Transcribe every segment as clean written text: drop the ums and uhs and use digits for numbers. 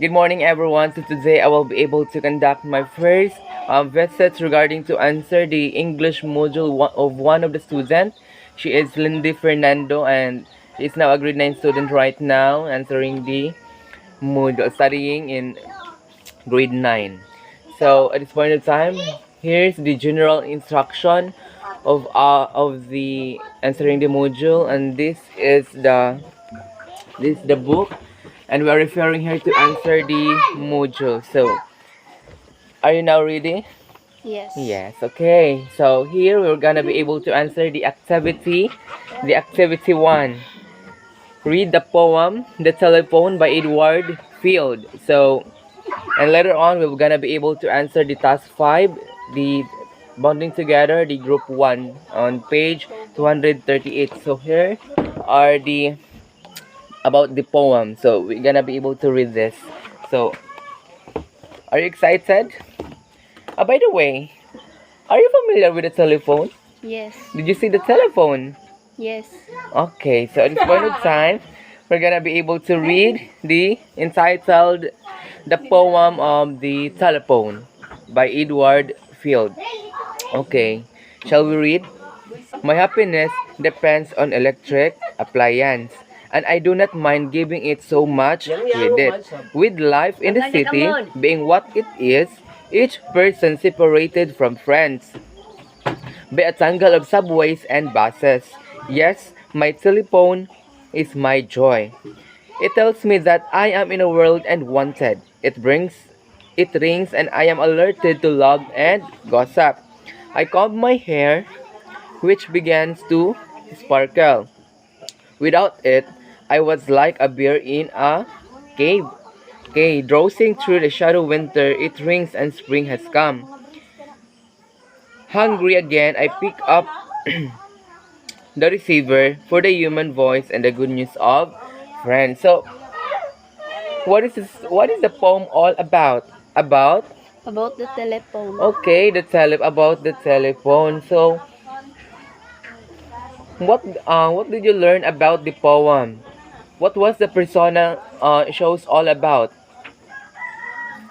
Good morning, everyone. So today I will be able to conduct my first visit regarding to answer the English module of one of the students. She is Lindy Fernando, and she is now a grade 9 student right now, answering the module, studying in grade 9. So at this point of time, here's the general instruction of the answering the module, and this is the book, and we are referring here to answer the module. So, are you now ready? Yes. Yes, okay. So, here we're gonna be able to answer the activity 1. Read the poem, The Telephone by Edward Field. So, and later on, we're gonna be able to answer the task 5, the bonding together, the group 1 on page 238. So, here are the about the poem. So we're gonna be able to read this. So are you excited? By the way, are you familiar with the telephone? Yes. Did you see the telephone? Yes. Okay, so at this point of time, we're gonna be able to read the entitled the poem of the telephone by Edward Field. Okay, shall we read? My happiness depends on electric appliance, and I do not mind giving it so much credit. With life in the city being what it is, each person separated from friends by a tangle of subways and buses. Yes, my telephone is my joy. It tells me that I am in a world and wanted. It rings and I am alerted to love and gossip. I comb my hair which begins to sparkle. Without it, I was like a bear in a cave. Okay, drowsing through the shadow winter, it rings and spring has come. Hungry again, I pick up the receiver for the human voice and the good news of friends. So, what is this? What is the poem all about? About the telephone. About the telephone. So, what did you learn about the poem? What was the persona shows all about?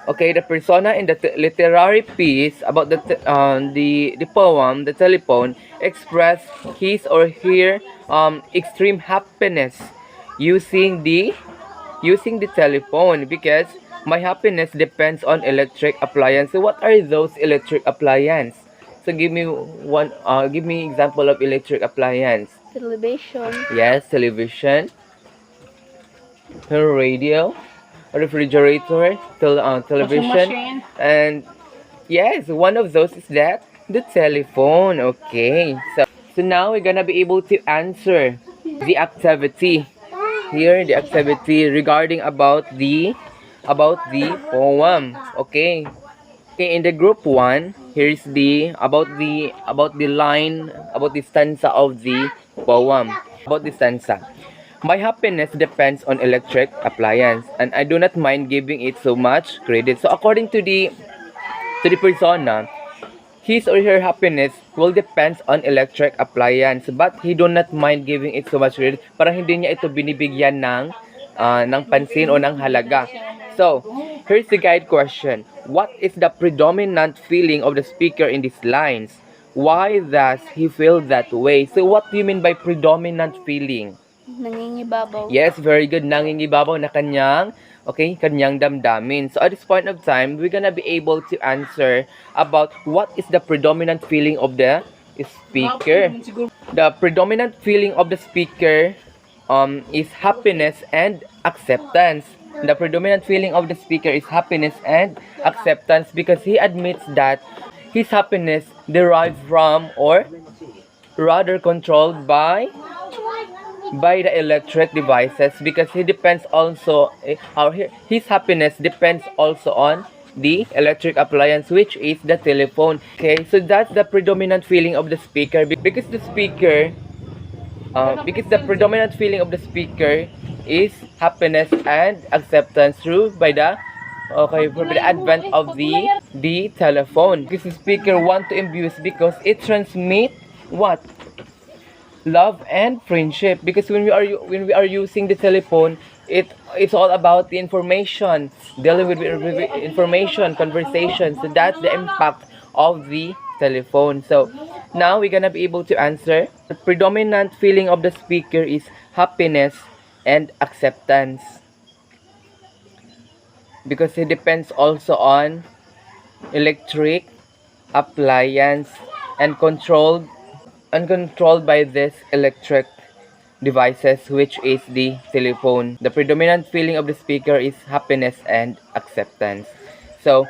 Okay, the persona in the literary piece about the poem, the telephone, express his or her extreme happiness using the using the telephone because my happiness depends on electric appliance. So what are those electric appliance? So give me example of electric appliance. Television. Yes, television, radio, refrigerator, television, and yes, one of those is that the telephone. Okay, so now we're gonna be able to answer the activity here, the activity regarding about the poem. Okay. Okay, in the group 1, here's the about the line about the stanza of the poem. About the stanza. My happiness depends on electric appliance, and I do not mind giving it so much credit. So according to the persona, his or her happiness will depends on electric appliance, but he do not mind giving it so much credit. Parang hindi niya ito binibigyan ng pansin o ng halaga. So, here's the guide question. What is the predominant feeling of the speaker in these lines? Why does he feel that way? So, what do you mean by predominant feeling? Nangingibabaw. Yes, very good. Nangingibabaw na kanyang damdamin. So, at this point of time, we're gonna be able to answer about what is the predominant feeling of the speaker. The predominant feeling of the speaker is happiness and acceptance. The predominant feeling of the speaker is happiness and acceptance because he admits that his happiness derives from or rather controlled by the electric devices because he depends also his happiness depends also on the electric appliance which is the telephone. Okay, so that's the predominant feeling of the speaker because the predominant feeling of the speaker is happiness and acceptance through by the advent of the telephone. Because the speaker want to imbue because it transmit what? Love and friendship. Because when we are using the telephone, it's all about the information, dealing with information, conversation. So that's the impact of the telephone. So now we're gonna be able to answer. The predominant feeling of the speaker is happiness and acceptance, because it depends also on electric appliance and controlled by this electric devices, which is the telephone. The predominant feeling of the speaker is happiness and acceptance. So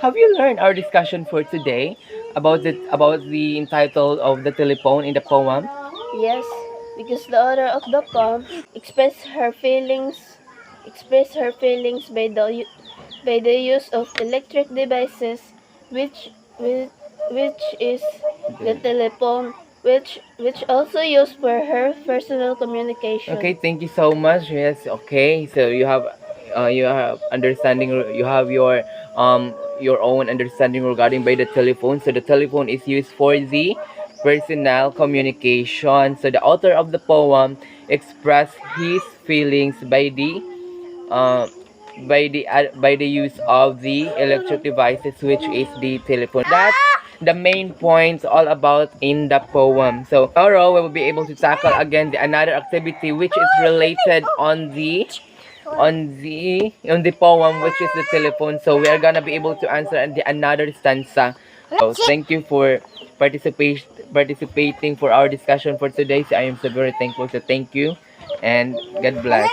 have you learned our discussion for today about the entitle of the telephone in the poem? Yes, because the author of the poem express her feelings by the use of electric devices, which which is the telephone, which also used for her personal communication. Okay, thank you so much. Yes, okay. So you have understanding. You have your own understanding regarding by the telephone. So the telephone is used for the personal communication. So the author of the poem expressed his feelings uh, by the use of the electric devices, which is the telephone. That's the main points all about in the poem. So tomorrow we will be able to tackle again another activity which is related on the poem, which is the telephone. So we are gonna be able to answer another stanza. So thank you for participating for our discussion for today. So I am so very thankful. So thank you and God bless.